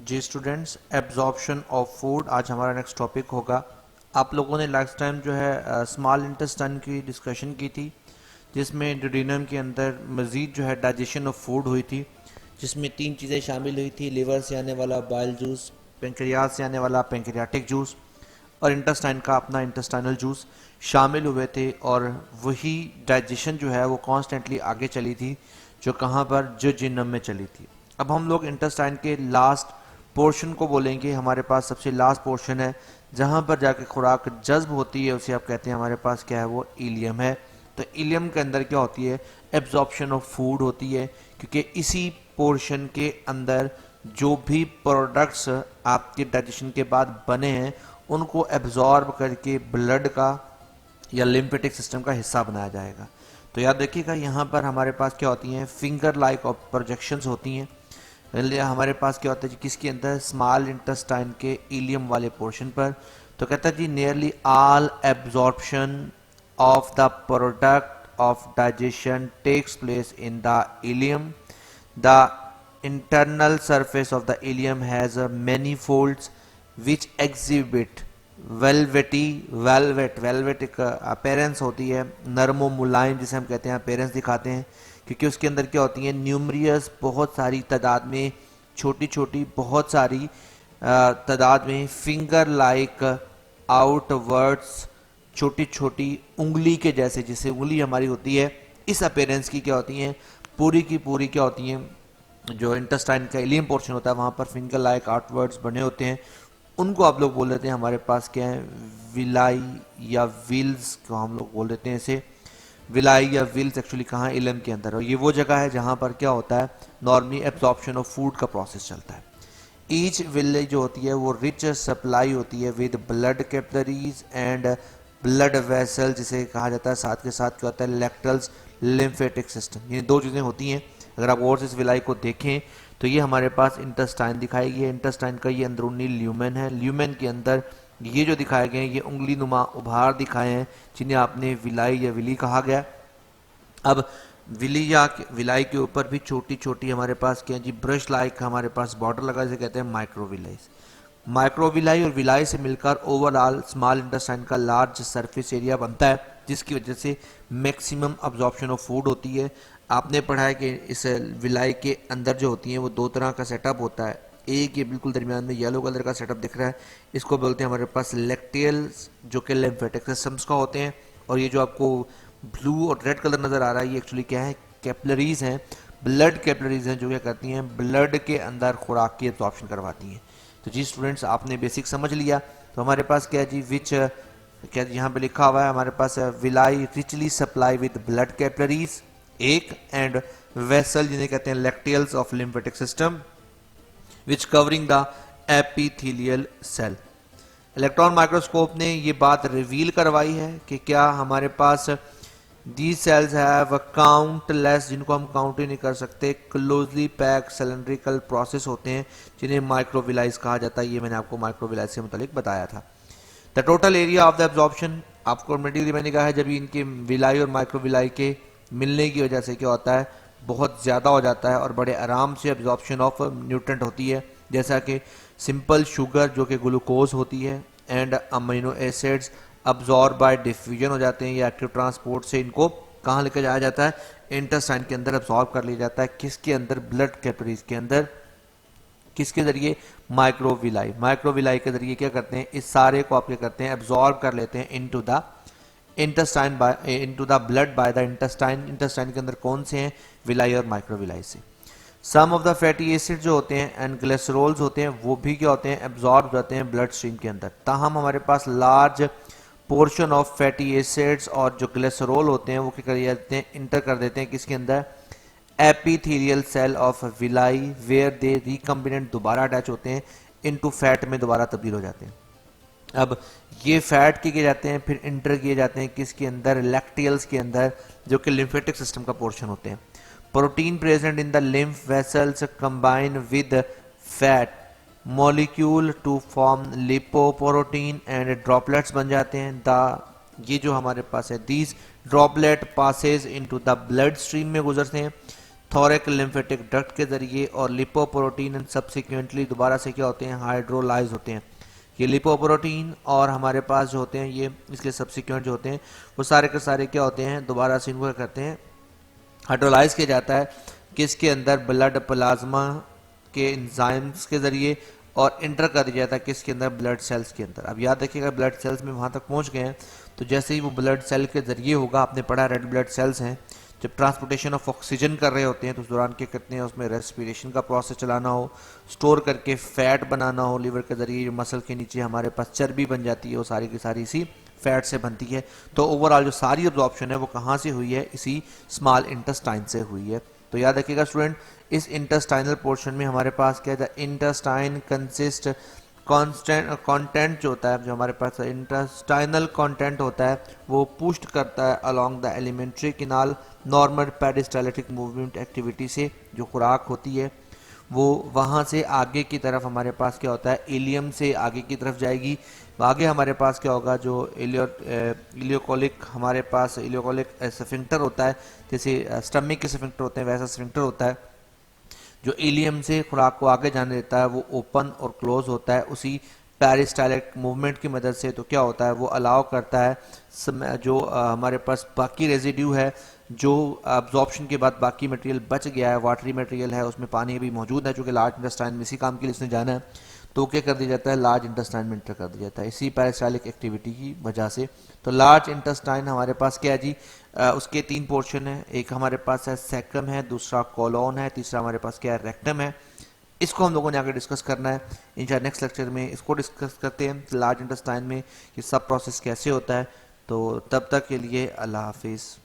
Ji students, absorption of food आज हमारा next topic होगा। आप लोगों ने लास्ट टाइम जो है स्मॉल इंटेस्टाइन की डिस्कशन की थी, जिसमें ड्यूडेनम के अंदर मज़ीद जो है डाइजेशन ऑफ फूड हुई थी, जिसमें तीन चीज़ें शामिल हुई थी। लिवर से आने वाला बाइल जूस, पेंक्रियाज से आने वाला पेंक्रियाटिक जूस और इंटेस्टाइन का अपना इंटेस्टाइनल जूस शामिल हुए थे। और वही डाइजेशन जो है वो कॉन्स्टेंटली आगे चली थी, जो कहाँ पर जिनम में चली थी। अब हम लोग इंटेस्टाइन के लास्ट पोर्शन को बोलेंगे। हमारे पास सबसे लास्ट पोर्शन है जहाँ पर जाके खुराक जज्ब होती है, उसे आप कहते हैं हमारे पास क्या है, वो इलियम है। तो इलियम के अंदर क्या होती है, एब्जॉर्प्शन ऑफ फूड होती है, क्योंकि इसी पोर्शन के अंदर जो भी प्रोडक्ट्स आपके डाइजेशन के बाद बने हैं उनको एब्जॉर्ब करके ब्लड का या लिम्फेटिक सिस्टम का हिस्सा बनाया जाएगा। तो याद रखिएगा, यहाँ पर हमारे पास क्या होती हैं, फिंगर लाइक प्रोजेक्शंस होती हैं। हमारे पास क्या होता है जी, किसके अंदर, स्मॉल इंटेस्टाइन के इलियम वाले पोर्शन पर। तो कहता है जी, nearly all absorption of the product of digestion takes place in the ileum. The internal surface of the ileum has many folds which exhibit velvet एक अपेरेंस होती है, नरमो मुलायम जिसे हम कहते हैं अपेरेंस दिखाते हैं, क्योंकि उसके अंदर क्या होती है, न्यूमरियस बहुत सारी तादाद में, छोटी छोटी बहुत सारी तादाद में फिंगर लाइक आउटवर्ड्स, छोटी छोटी उंगली के जैसे, जिसे उंगली हमारी होती है, इस अपेरेंस की क्या होती हैं, पूरी की पूरी क्या होती हैं, जो इंटेस्टाइन का इलियम पोर्शन होता है वहाँ पर फिंगर लाइक आउटवर्ड्स बने होते हैं। उनको आप लोग बोल देते हैं हमारे पास क्या है, विलाई या विल्स को हम लोग बोल देते हैं इसे। विलाई या विल्स एक्चुअली कहाँ, इलियम के अंदर, और ये वो जगह है जहाँ पर क्या होता है, नॉर्मली एब्जॉर्प्शन ऑफ फूड का प्रोसेस चलता है। ईच विलेज जो होती है वो रिच सप्लाई होती है with blood capillaries and blood vessel, जिसे कहा जाता है। साथ के साथ क्या होता है, लेक्टल्स लिम्फेटिक सिस्टम। ये दो चीज़ें होती हैं। अगर आप और इस विलाई को देखें तो ये हमारे पास इंटेस्टाइन दिखाई गई है। इंटेस्टाइन का ये अंदरूनी ल्यूमेन है। ल्यूमेन के अंदर ये जो दिखाए गए हैं, ये उंगली नुमा उभार दिखाए हैं, जिन्हें आपने विलाई या विली कहा गया। अब विलाई के ऊपर भी छोटी छोटी हमारे पास क्या है जी, ब्रश लाइक हमारे पास बॉर्डर लगा, जिसे कहते हैं माइक्रोविलाई। माइक्रोविलाई और विलाई से मिलकर ओवरऑल स्मॉल इंटेस्टाइन का लार्ज सरफेस एरिया बनता है, जिसकी वजह से मैक्सिमम अब्जॉर्प्शन ऑफ फूड होती है। आपने पढ़ा है कि इस विलाई के अंदर जो होती हैं वो दो तरह का सेटअप होता है। एक ये बिल्कुल दरमियान में येलो कलर का सेटअप दिख रहा है, इसको बोलते हैं हमारे पास लेक्टियल्स, जो कि लिम्फेटिक सिस्टम्स का होते हैं। और ये जो आपको ब्लू और रेड कलर नज़र आ रहा है, ये एक्चुअली क्या है, कैपिलरीज हैं, ब्लड कैपिलरीज हैं, जो क्या करती हैं, ब्लड के अंदर खुराक की एब्जॉर्प्शन करवाती हैं। तो जी स्टूडेंट्स, आपने बेसिक समझ लिया। तो हमारे पास क्या है जी, विच क्या यहाँ पे लिखा हुआ है हमारे पास, villi richly supply with blood capillaries एक, एंड वेसल जिन्हें कहते हैं lacteals of lymphatic system which covering the epithelial cell. Electron microscope ने ये बात रिवील करवाई है कि क्या हमारे पास दीज सेल्स हैव काउंटलेस, जिनको हम काउंट ही नहीं कर सकते, क्लोजली पैक सिलेंड्रिकल प्रोसेस होते हैं, जिन्हें माइक्रोविलाइज कहा जाता है। ये मैंने आपको माइक्रोविलाइज से मुतालिक बताया था। The total area of the absorption, आपको ऑटोमेटिकली मैंने कहा है, जब इनके विलाई और माइक्रोविलाई के मिलने की वजह से क्या होता है, बहुत ज़्यादा हो जाता है और बड़े आराम से एब्जॉर्प्शन ऑफ न्यूट्रेंट होती है, जैसा कि सिंपल शुगर जो कि ग्लूकोज होती है and amino acids absorb bye diffusion हो जाते हैं, या एक्टिव ट्रांसपोर्ट से इनको कहाँ लेकर जाया जाता है, इंटेस्टाइन के अंदर अब्जॉर्ब कर लिया जाता है। किसके अंदर, ब्लड कैपिलरीज के अंदर। किसके जरिए, माइक्रोविलाई। माइक्रोविलाई के जरिए क्या करते हैं, इस सारे को आप क्या करते हैं, एब्जॉर्ब कर लेते हैं into the intestine bye into the blood by the intestine. Intestine के अंदर कौन से हैं, विलाई और माइक्रोविलाई से। सम ऑफ द फैटी एसिड जो होते हैं एंड ग्लिसरॉल्स होते हैं, वो भी क्या होते हैं, एब्जॉर्ब होते हैं ब्लड स्ट्रीम के अंदर। ताहम हमारे पास large portion of fatty acids और जो ग्लिसरॉल होते हैं वो क्या कर जाते हैं, इंटर कर देते हैं किसके अंदर, epithelial cell of villi, where they recombinant, दोबारा अटैच होते हैं इनटू फैट में, दोबारा तब्दील हो जाते हैं। अब ये फैट किए जाते हैं, फिर इंटर किए जाते हैं किसके अंदर, लैक्टियल्स के अंदर, जो कि लिम्फेटिक सिस्टम का पोर्शन होते हैं। Protein present in the lymph vessels combine with fat molecule to form lipoprotein and droplets बन जाते हैं। ये जो हमारे पास है, these droplet passes into the blood stream में गुजरते हैं। थोरिक लिम्फेटिक डक्ट के जरिए, और लिपोप्रोटीन एंड सब्सिक्वेंटली दोबारा से क्या होते हैं, हाइड्रोलाइज होते हैं। ये लिपोप्रोटीन और हमारे पास जो होते हैं ये इसके सब्सिक्वेंट जो होते हैं वो सारे के सारे क्या होते हैं, दोबारा से इनको क्या करते हैं, हाइड्रोलाइज किया जाता है किसके अंदर, ब्लड प्लाज्मा के एंजाइम्स के जरिए, और इंटर कर दिया जाता है किसके अंदर, ब्लड सेल्स के अंदर। अब याद रखिएगा ब्लड सेल्स में वहाँ तक पहुँच गए हैं तो जैसे ही वो ब्लड सेल के जरिए होगा, आपने पढ़ा रेड ब्लड सेल्स हैं, जब ट्रांसपोर्टेशन ऑफ ऑक्सीजन कर रहे होते हैं तो उस दौरान क्या करते हैं, उसमें रेस्पिरेशन का प्रोसेस चलाना हो, स्टोर करके फैट बनाना हो लीवर के जरिए, जो मसल के नीचे हमारे पास चर्बी बन जाती है वो सारी की सारी इसी फैट से बनती है। तो ओवरऑल जो सारी अब्जॉर्प्शन है वो कहाँ से हुई है, इसी स्मॉल इंटेस्टाइन से हुई है। तो याद रखिएगा स्टूडेंट, इस इंटेस्टाइनल पोर्शन में हमारे पास क्या है, इंटेस्टाइन कंसिस्ट कंटेंट जो होता है, जो हमारे पास इंटेस्टाइनल कंटेंट होता है वो पुष्ट करता है along the alimentary canal normal peristaltic movement activity से, जो खुराक होती है वो वहाँ से आगे की तरफ हमारे पास क्या होता है, इलियम से आगे की तरफ जाएगी। आगे हमारे पास क्या होगा, जो इलियोकोलिक हमारे पास इलियोकोलिक स्फिंक्टर होता है, जैसे स्टमक के स्फिंक्टर होते हैं वैसा स्फिंक्टर होता है जो इलियम से खुराक को आगे जाने देता है, वो ओपन और क्लोज होता है उसी पेरिस्टाल्टिक मूवमेंट की मदद से। तो क्या होता है, वो अलाउ करता है जो हमारे पास बाकी रेजिड्यू है, जो अब्जॉर्प्शन के बाद बाकी मटेरियल बच गया है, वाटरी मटेरियल है, उसमें पानी भी मौजूद है, चूँकि लार्ज इंटेस्टाइन में इसी काम के लिए इसने जाना है, तो क्या कर दिया जाता है, लार्ज इंटेस्टाइन में इंटर कर दिया जाता है इसी पेरिस्टाल्टिक एक्टिविटी की वजह से। तो लार्ज इंटेस्टाइन हमारे पास क्या है जी, उसके 3 पोर्शन है, एक हमारे पास है सैक्रम है, दूसरा कॉलोन है, तीसरा हमारे पास क्या है, रेक्टम है। इसको हम लोगों ने आगे डिस्कस करना है इंशाल्लाह नेक्स्ट लेक्चर में, इसको डिस्कस करते हैं लार्ज इंटेस्टाइन में ये सब प्रोसेस कैसे होता है। तो तब तक के लिए अल्लाह हाफिज़।